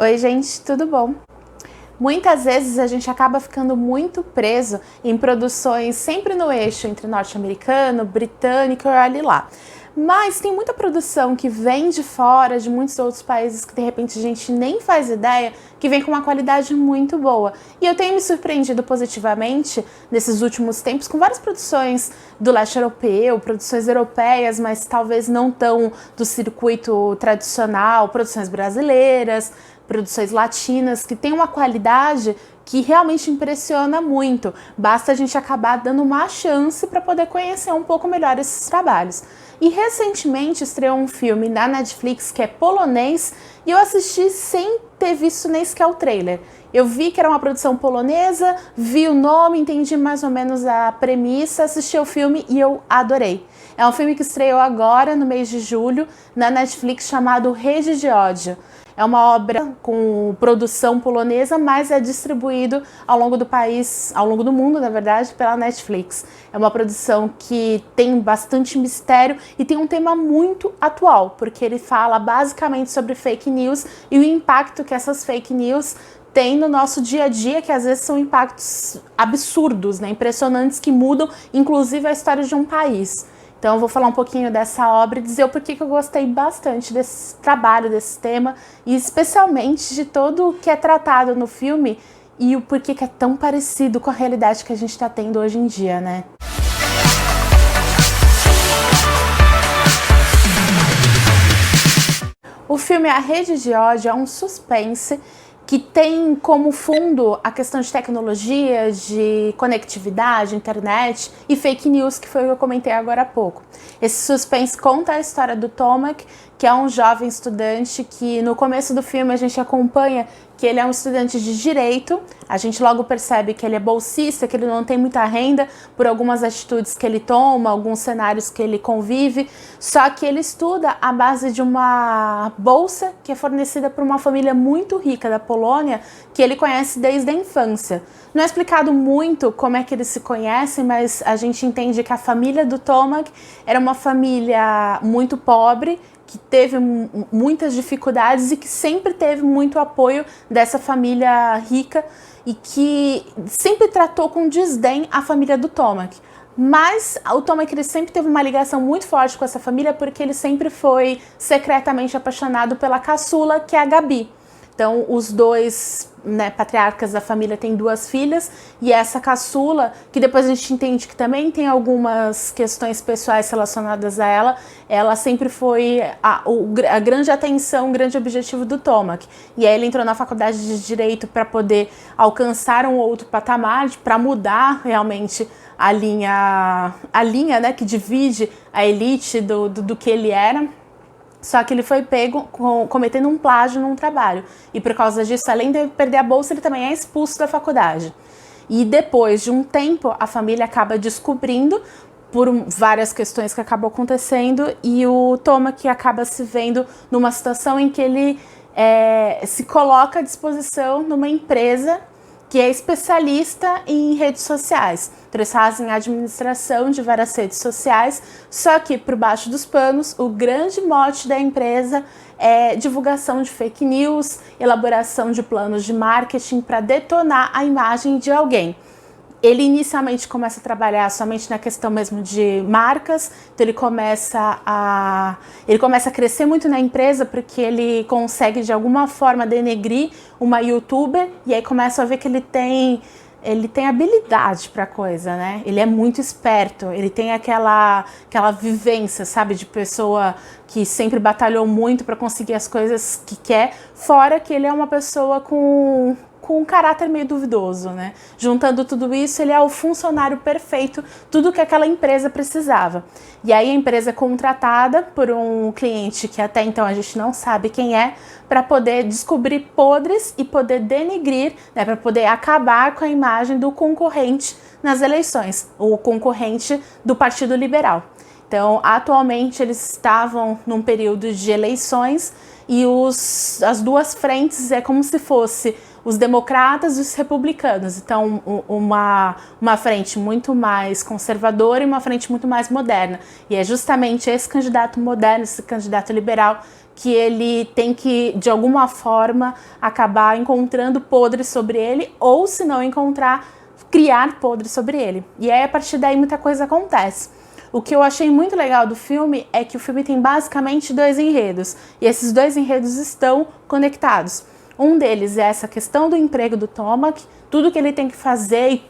Oi gente, tudo bom? Muitas vezes a gente acaba ficando muito preso em produções sempre no eixo entre norte-americano, britânico e olha lá. Mas tem muita produção que vem de fora, de muitos outros países que de repente a gente nem faz ideia, que vem com uma qualidade muito boa. E eu tenho me surpreendido positivamente nesses últimos tempos com várias produções do leste europeu, produções europeias, mas talvez não tão do circuito tradicional, produções brasileiras, produções latinas, que tem uma qualidade que realmente impressiona muito. Basta a gente acabar dando uma chance para poder conhecer um pouco melhor esses trabalhos. E recentemente estreou um filme na Netflix que é polonês e eu assisti sem ter visto nem sequer o trailer. Eu vi que era uma produção polonesa, vi o nome, entendi mais ou menos a premissa, assisti o filme e eu adorei. É um filme que estreou agora, no mês de julho, na Netflix, chamado Rede de Ódio. É uma obra com produção polonesa, mas é distribuído ao longo do país, ao longo do mundo, na verdade, pela Netflix. É uma produção que tem bastante mistério e tem um tema muito atual, porque ele fala basicamente sobre fake news e o impacto que essas fake news têm no nosso dia a dia, que às vezes são impactos absurdos, né? Impressionantes, que mudam inclusive a história de um país. Então eu vou falar um pouquinho dessa obra e dizer o porquê que eu gostei bastante desse trabalho, desse tema, e especialmente de todo o que é tratado no filme e o porquê que é tão parecido com a realidade que a gente está tendo hoje em dia, né? O filme A Rede de Ódio é um suspense que tem como fundo a questão de tecnologia, de conectividade, internet e fake news, que foi o que eu comentei agora há pouco. Esse suspense conta a história do Tomek, que é um jovem estudante que no começo do filme a gente acompanha que ele é um estudante de direito, a gente logo percebe que ele é bolsista, que ele não tem muita renda por algumas atitudes que ele toma, alguns cenários que ele convive, só que ele estuda à base de uma bolsa que é fornecida por uma família muito rica da Polônia, que ele conhece desde a infância. Não é explicado muito como é que eles se conhecem, mas a gente entende que a família do Tomek era uma família muito pobre, que teve muitas dificuldades e que sempre teve muito apoio dessa família rica e que sempre tratou com desdém a família do Tomek. Mas o Tomek ele sempre teve uma ligação muito forte com essa família porque ele sempre foi secretamente apaixonado pela caçula, que é a Gabi. Então, os dois patriarcas da família têm duas filhas e essa caçula, que depois a gente entende que também tem algumas questões pessoais relacionadas a ela, ela sempre foi a grande atenção, o grande objetivo do Tomek. E aí ele entrou na faculdade de Direito para poder alcançar um outro patamar, para mudar realmente a linha que divide a elite do que ele era. Só que ele foi pego cometendo um plágio num trabalho. E por causa disso, além de perder a bolsa, ele também é expulso da faculdade. E depois de um tempo, a família acaba descobrindo, por várias questões que acabam acontecendo, e o Tomek acaba se vendo numa situação em que ele se coloca à disposição numa empresa que é especialista em redes sociais. Então, eles fazem a administração de várias redes sociais, só que por baixo dos panos, o grande mote da empresa é divulgação de fake news, elaboração de planos de marketing para detonar a imagem de alguém. Ele inicialmente começa a trabalhar somente na questão mesmo de marcas, então ele começa a crescer muito na empresa porque ele consegue de alguma forma denegrir uma youtuber e aí começa a ver que ele tem habilidade para coisa, né? Ele é muito esperto, ele tem aquela vivência, sabe, de pessoa que sempre batalhou muito para conseguir as coisas que quer, fora que ele é uma pessoa com um caráter meio duvidoso, né? Juntando tudo isso, ele é o funcionário perfeito, tudo que aquela empresa precisava. E aí a empresa é contratada por um cliente que até então a gente não sabe quem é, para poder descobrir podres e poder denegrir, né, para poder acabar com a imagem do concorrente nas eleições, o concorrente do Partido Liberal. Então, atualmente eles estavam num período de eleições e as duas frentes é como se fosse os democratas e os republicanos. Então, uma frente muito mais conservadora e uma frente muito mais moderna. E é justamente esse candidato moderno, esse candidato liberal, que ele tem que, de alguma forma, acabar encontrando podres sobre ele, ou se não encontrar, criar podres sobre ele. E aí, a partir daí, muita coisa acontece. O que eu achei muito legal do filme é que o filme tem basicamente 2 enredos, e esses 2 enredos estão conectados. Um deles é essa questão do emprego do Tomek, tudo que ele tem que fazer e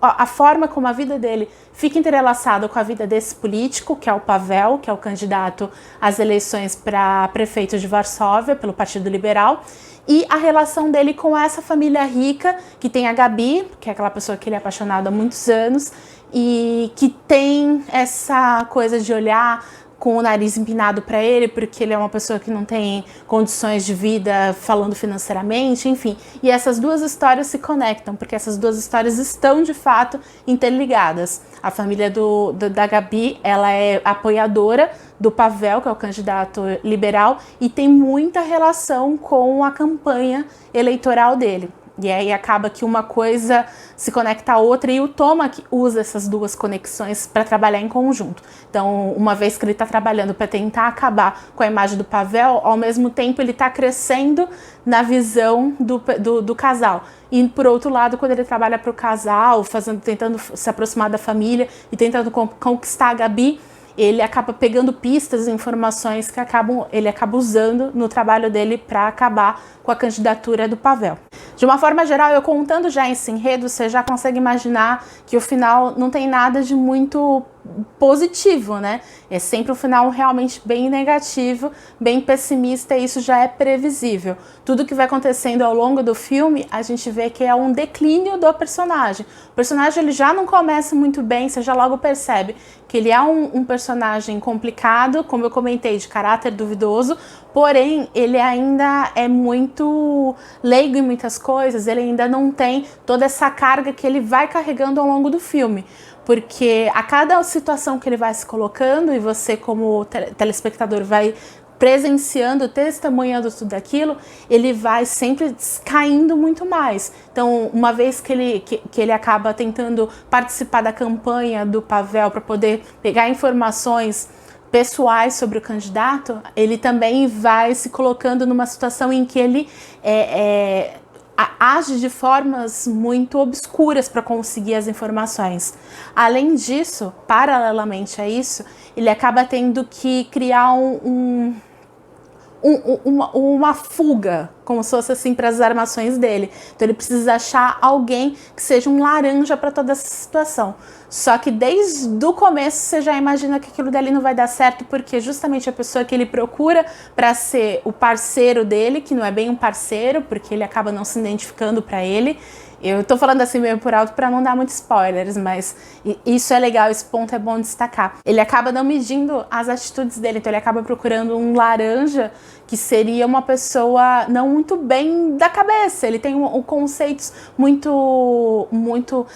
a forma como a vida dele fica entrelaçada com a vida desse político, que é o Pavel, que é o candidato às eleições para prefeito de Varsóvia, pelo Partido Liberal, e a relação dele com essa família rica, que tem a Gabi, que é aquela pessoa que ele é apaixonado há muitos anos, e que tem essa coisa de olhar com o nariz empinado para ele, porque ele é uma pessoa que não tem condições de vida falando financeiramente, enfim. E essas 2 histórias se conectam, porque essas 2 histórias estão, de fato, interligadas. A família da Gabi, ela é apoiadora do Pavel, que é o candidato liberal, e tem muita relação com a campanha eleitoral dele. E aí acaba que uma coisa se conecta à outra e o Tomek usa essas 2 conexões para trabalhar em conjunto. Então, uma vez que ele está trabalhando para tentar acabar com a imagem do Pavel, ao mesmo tempo ele está crescendo na visão do casal. E por outro lado, quando ele trabalha para o casal, tentando se aproximar da família e tentando conquistar a Gabi, ele acaba pegando pistas e informações que ele acaba usando no trabalho dele para acabar com a candidatura do Pavel. De uma forma geral, eu contando já esse enredo, você já consegue imaginar que o final não tem nada de muito positivo, né? É sempre um final realmente bem negativo, bem pessimista, e isso já é previsível. Tudo que vai acontecendo ao longo do filme, a gente vê que é um declínio do personagem. O personagem ele já não começa muito bem, você já logo percebe que ele é um personagem complicado, como eu comentei, de caráter duvidoso, porém ele ainda é muito leigo em muitas coisas, ele ainda não tem toda essa carga que ele vai carregando ao longo do filme. Porque a cada situação que ele vai se colocando e você como telespectador vai presenciando, testemunhando tudo aquilo, ele vai sempre caindo muito mais. Então, uma vez que ele acaba tentando participar da campanha do Pavel para poder pegar informações pessoais sobre o candidato, ele também vai se colocando numa situação em que ele age de formas muito obscuras para conseguir as informações. Além disso, paralelamente a isso, ele acaba tendo que criar uma fuga, como se fosse assim, para as armações dele. Então ele precisa achar alguém que seja um laranja para toda essa situação. Só que desde o começo você já imagina que aquilo dali não vai dar certo, porque justamente a pessoa que ele procura para ser o parceiro dele, que não é bem um parceiro, porque ele acaba não se identificando para ele. Eu tô falando assim meio por alto para não dar muitos spoilers, mas isso é legal, esse ponto é bom destacar. Ele acaba não medindo as atitudes dele, então ele acaba procurando um laranja que seria uma pessoa não muito bem da cabeça. Ele tem conceitos muito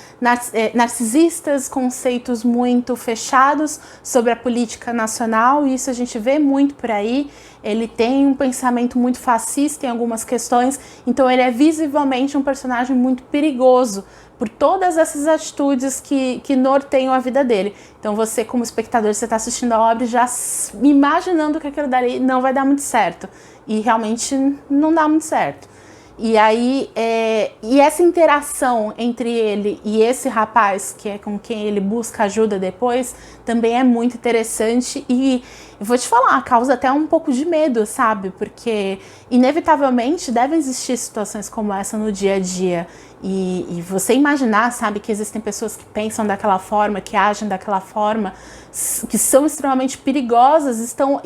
narcisistas, conceitos muito fechados sobre a política nacional, e isso a gente vê muito por aí. Ele tem um pensamento muito fascista em algumas questões, então ele é visivelmente um personagem muito perigoso por todas essas atitudes que norteiam a vida dele. Então você, como espectador, você está assistindo a obra já imaginando que aquilo dali não vai dar muito certo. E realmente não dá muito certo. E aí, e essa interação entre ele e esse rapaz, que é com quem ele busca ajuda depois, também é muito interessante e eu vou te falar, causa até um pouco de medo, sabe? Porque inevitavelmente devem existir situações como essa no dia a dia. E você imaginar, sabe, que existem pessoas que pensam daquela forma, que agem daquela forma, que são extremamente perigosas, estão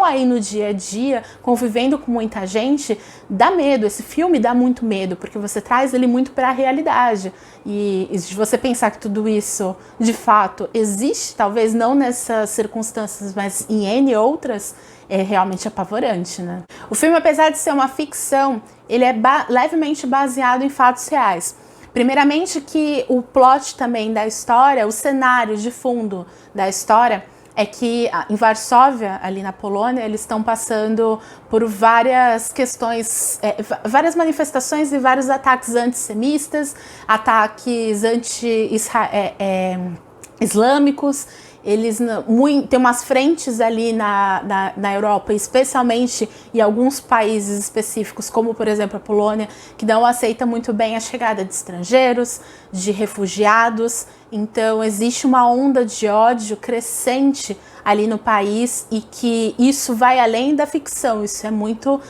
aí no dia a dia, convivendo com muita gente, dá medo. Esse filme dá muito medo, porque você traz ele muito para a realidade. E se você pensar que tudo isso, de fato, existe, talvez não nessas circunstâncias, mas em N outras, é realmente apavorante, né? O filme, apesar de ser uma ficção, ele é levemente baseado em fatos reais. Primeiramente que o plot também da história, o cenário de fundo da história, é que em Varsóvia, ali na Polônia, eles estão passando por várias questões, várias manifestações e vários ataques antissemitas, ataques anti-islâmicos, tem umas frentes ali na Europa, especialmente em alguns países específicos, como por exemplo a Polônia, que não aceita muito bem a chegada de estrangeiros, de refugiados. Então existe uma onda de ódio crescente ali no país e que isso vai além da ficção, isso é muito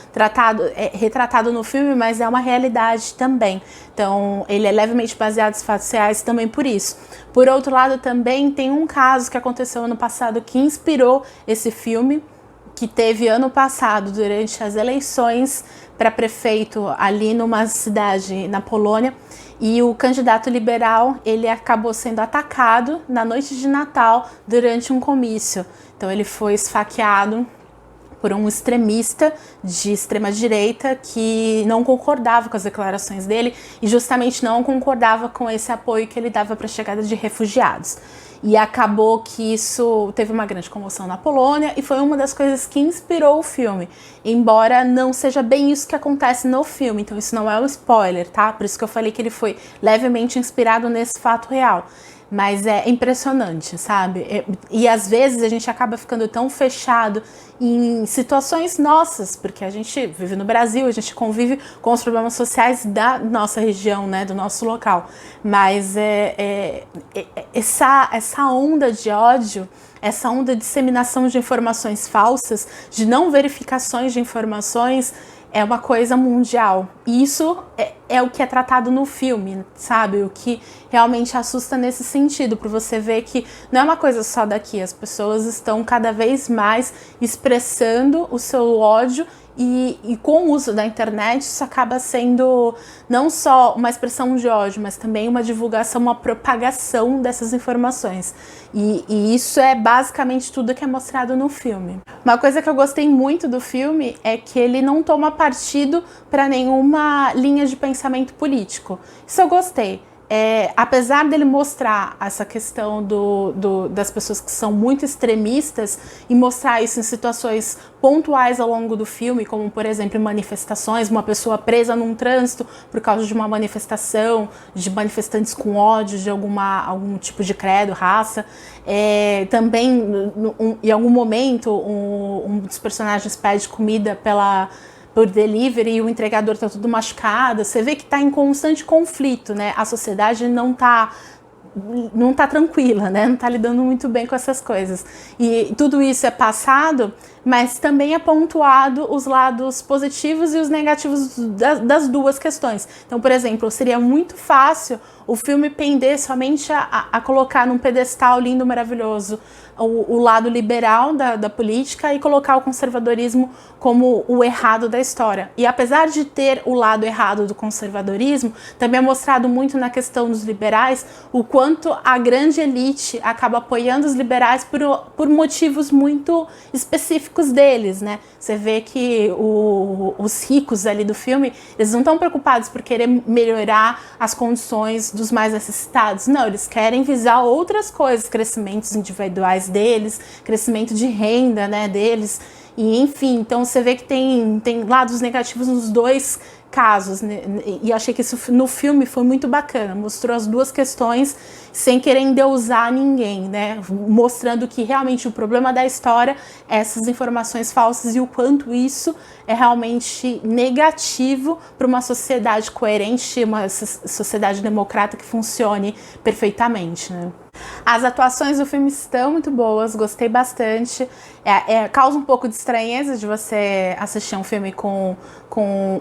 retratado no filme, mas é uma realidade também. Então ele é levemente baseado em fatos reais também por isso. Por outro lado, também tem um caso que aconteceu ano passado que inspirou esse filme, que teve ano passado durante as eleições para prefeito ali numa cidade na Polônia, e o candidato liberal, ele acabou sendo atacado na noite de Natal durante um comício. Então ele foi esfaqueado por um extremista de extrema-direita que não concordava com as declarações dele e justamente não concordava com esse apoio que ele dava para a chegada de refugiados. E acabou que isso teve uma grande comoção na Polônia e foi uma das coisas que inspirou o filme, embora não seja bem isso que acontece no filme, então isso não é um spoiler, tá? Por isso que eu falei que ele foi levemente inspirado nesse fato real. Mas é impressionante, sabe? E às vezes a gente acaba ficando tão fechado em situações nossas, porque a gente vive no Brasil, a gente convive com os problemas sociais da nossa região, né, do nosso local. Mas essa onda de ódio, essa onda de disseminação de informações falsas, de não verificações de informações, é uma coisa mundial. E isso é o que é tratado no filme, sabe? O que realmente assusta nesse sentido, para você ver que não é uma coisa só daqui. As pessoas estão cada vez mais expressando o seu ódio e com o uso da internet isso acaba sendo não só uma expressão de ódio, mas também uma divulgação, uma propagação dessas informações. E isso é basicamente tudo que é mostrado no filme. Uma coisa que eu gostei muito do filme é que ele não toma partido para nenhuma linha de pensamento político. Isso eu gostei. Apesar dele mostrar essa questão das pessoas que são muito extremistas e mostrar isso em situações pontuais ao longo do filme, como por exemplo em manifestações, uma pessoa presa num trânsito por causa de uma manifestação, de manifestantes com ódio de algum tipo de credo, raça. Também, em algum momento, um dos personagens pede comida por delivery e o entregador tá tudo machucado. Você vê que tá em constante conflito, né? A sociedade não tá tranquila, né? Não tá lidando muito bem com essas coisas. E tudo isso é passado, mas também é pontuado os lados positivos e os negativos das duas questões. Então, por exemplo, seria muito fácil o filme pender somente a colocar num pedestal lindo, maravilhoso, o lado liberal da política e colocar o conservadorismo como o errado da história. E apesar de ter o lado errado do conservadorismo, também é mostrado muito na questão dos liberais o quanto a grande elite acaba apoiando os liberais por motivos muito específicos deles, né? Você vê que os ricos ali do filme, eles não estão preocupados por querer melhorar as condições dos mais necessitados. Não, eles querem visar outras coisas, crescimentos individuais deles, crescimento de renda, né, deles. E enfim, então você vê que tem lados negativos nos dois casos, né? E achei que isso no filme foi muito bacana, mostrou as duas questões sem querer endeusar ninguém, né? Mostrando que realmente o problema da história é essas informações falsas e o quanto isso é realmente negativo para uma sociedade coerente, uma sociedade democrata que funcione perfeitamente, né? As atuações do filme estão muito boas, gostei bastante. Causa um pouco de estranheza de você assistir um filme com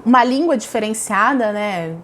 uma língua diferenciada, né?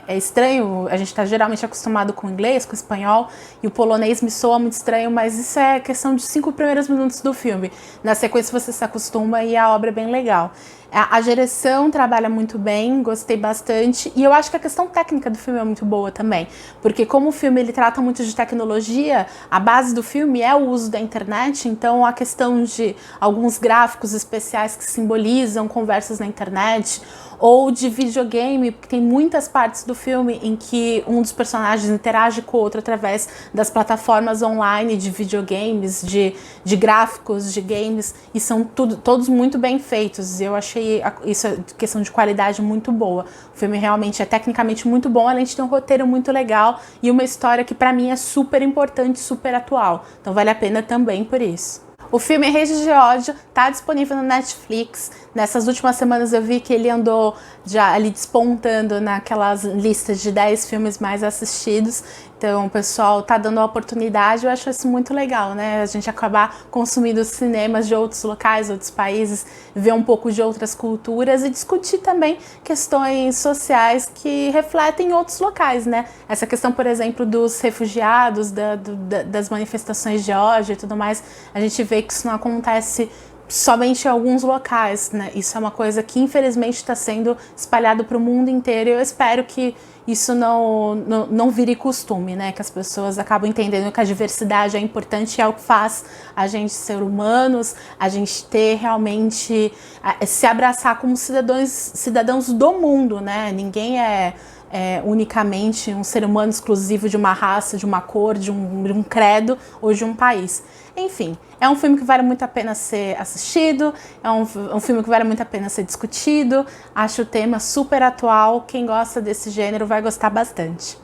É estranho, a gente está geralmente acostumado com o inglês, com o espanhol, e o polonês me soa muito estranho, mas isso é questão de 5 primeiros minutos do filme. Na sequência você se acostuma e a obra é bem legal. A direção trabalha muito bem, gostei bastante, e eu acho que a questão técnica do filme é muito boa também, porque como o filme ele trata muito de tecnologia, a base do filme é o uso da internet, então a questão de alguns gráficos especiais que simbolizam conversas na internet, ou de videogame, porque tem muitas partes do filme em que um dos personagens interage com o outro através das plataformas online de videogames, de gráficos, de games, e são todos muito bem feitos. Eu achei isso, questão de qualidade, muito boa. O filme realmente é tecnicamente muito bom, além de ter um roteiro muito legal e uma história que pra mim é super importante, super atual. Então vale a pena também por isso. O filme Redes de Ódio tá disponível no Netflix. Nessas últimas semanas eu vi que ele andou já ali despontando naquelas listas de 10 filmes mais assistidos. Então o pessoal tá dando a oportunidade, eu acho isso muito legal, né? A gente acabar consumindo cinemas de outros locais, outros países, ver um pouco de outras culturas e discutir também questões sociais que refletem outros locais, né? Essa questão, por exemplo, dos refugiados, das manifestações de ódio e tudo mais, a gente vê que isso não acontece somente em alguns locais, né? Isso é uma coisa que infelizmente está sendo espalhado para o mundo inteiro, e eu espero que isso não vire costume, né? Que as pessoas acabam entendendo que a diversidade é importante e é o que faz a gente ser humanos, a gente ter realmente, se abraçar como cidadãos do mundo, né? Ninguém é unicamente um ser humano exclusivo de uma raça, de uma cor, de um credo ou de um país. Enfim, é um filme que vale muito a pena ser assistido, é um filme que vale muito a pena ser discutido. Acho o tema super atual, quem gosta desse gênero vai gostar bastante.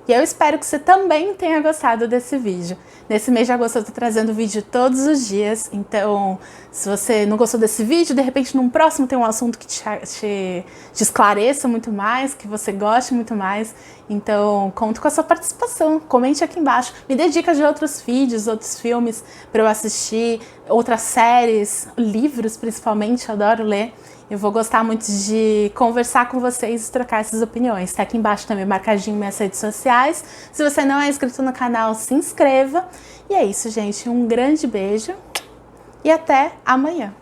E eu espero que você também tenha gostado desse vídeo. Nesse mês de agosto eu tô trazendo vídeo todos os dias, então se você não gostou desse vídeo, de repente num próximo tem um assunto que te esclareça muito mais, que você goste muito mais, então conto com a sua participação, comente aqui embaixo, me dê dicas de outros vídeos, outros filmes para eu assistir, outras séries, livros principalmente, eu adoro ler. Eu vou gostar muito de conversar com vocês e trocar essas opiniões. Tá aqui embaixo também marcadinho minhas redes sociais. Se você não é inscrito no canal, se inscreva. E é isso, gente. Um grande beijo e até amanhã.